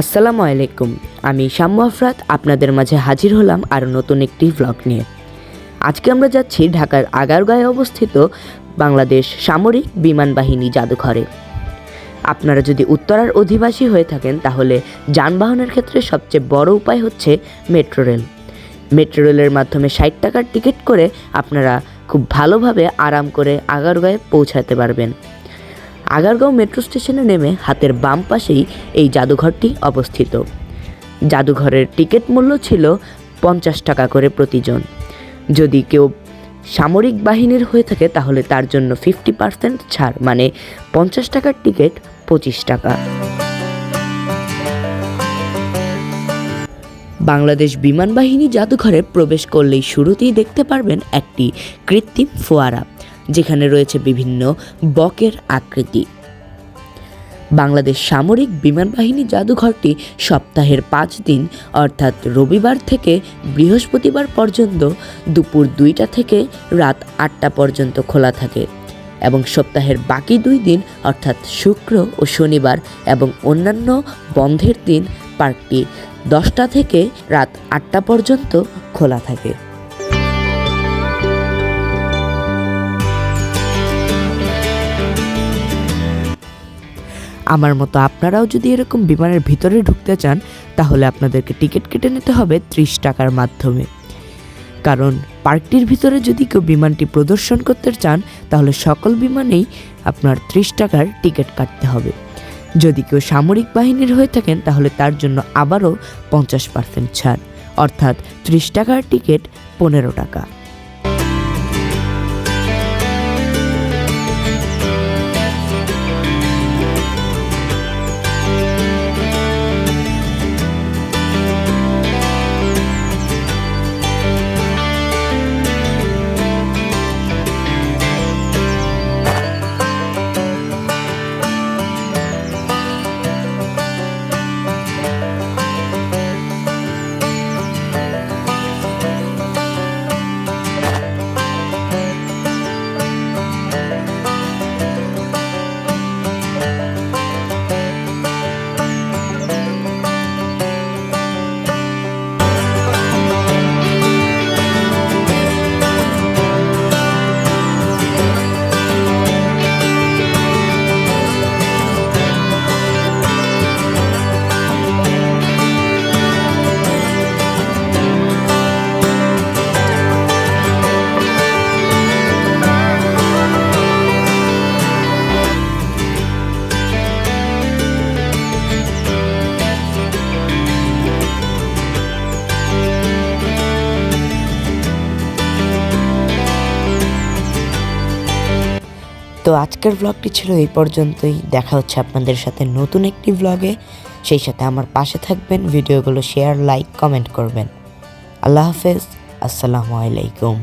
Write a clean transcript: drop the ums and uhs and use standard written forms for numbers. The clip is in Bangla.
আসসালামু আলাইকুম। আমি শাম্মু আফরাত আপনাদের মাঝে হাজির হলাম আর নতুন একটি ভ্লগ নিয়ে। আজকে আমরা যাচ্ছি ঢাকার আগারগাঁয়ে অবস্থিত বাংলাদেশ সামরিক বিমান বাহিনী জাদুঘরে। আপনারা যদি উত্তরার অধিবাসী হয়ে থাকেন তাহলে যানবাহনের ক্ষেত্রে সবচেয়ে বড় উপায় হচ্ছে মেট্রো রেল। মেট্রো রেলের মাধ্যমে 60 টাকার টিকিট করে আপনারা খুব ভালোভাবে আরাম করে আগারগাঁয়ে পৌঁছাতে পারবেন। আগারগাঁও মেট্রো স্টেশনে নেমে হাতের বাম পাশেই এই জাদুঘরটি অবস্থিত। জাদুঘরের টিকিট মূল্য ছিল 50 টাকা করে প্রতিজন। যদি কেউ সামরিক বাহিনীর হয়ে থাকে তাহলে তার জন্য 50% ছাড়, মানে 50 টাকার টিকিট 25 টাকা। বাংলাদেশ বিমান বাহিনী জাদুঘরে প্রবেশ করলেই শুরুতেই দেখতে পারবেন একটি কৃত্রিম ফোয়ারা, যেখানে রয়েছে বিভিন্ন বকের আকৃতি। বাংলাদেশ সামরিক বিমান বাহিনী জাদুঘরটি সপ্তাহের 5 দিন অর্থাৎ রবিবার থেকে বৃহস্পতিবার পর্যন্ত দুপুর 2টা থেকে রাত 8টা পর্যন্ত খোলা থাকে এবং সপ্তাহের বাকি 2 দিন অর্থাৎ শুক্র ও শনিবার এবং অন্যান্য বন্ধের দিন পার্কটি 10টা থেকে রাত 8টা পর্যন্ত খোলা থাকে। আমার মতো আপনারাও যদি এরকম বিমানের ভিতরে ঢুকতে চান তাহলে আপনাদেরকে টিকিট কেটে নিতে হবে 30 টাকার মাধ্যমে। কারণ পার্কটির ভিতরে যদি কেউ বিমানটি প্রদর্শন করতে চান তাহলে সকল বিমানেই আপনার 30 টাকার টিকিট কাটতে হবে। যদি কেউ সামরিক বাহিনীর হয়ে থাকেন তাহলে তার জন্য আবারও 50% ছাড়, অর্থাৎ 30 টাকার টিকিট 15 টাকা। তো আজকের ব্লগটি ছিল এই পর্যন্তই। দেখা হচ্ছে আপনাদের সাথে নতুন একটি ব্লগে। সেই সাথে আমার পাশে থাকবেন, ভিডিওগুলো শেয়ার, লাইক, কমেন্ট করবেন। আল্লাহ হাফেজ, আসসালামু আলাইকুম।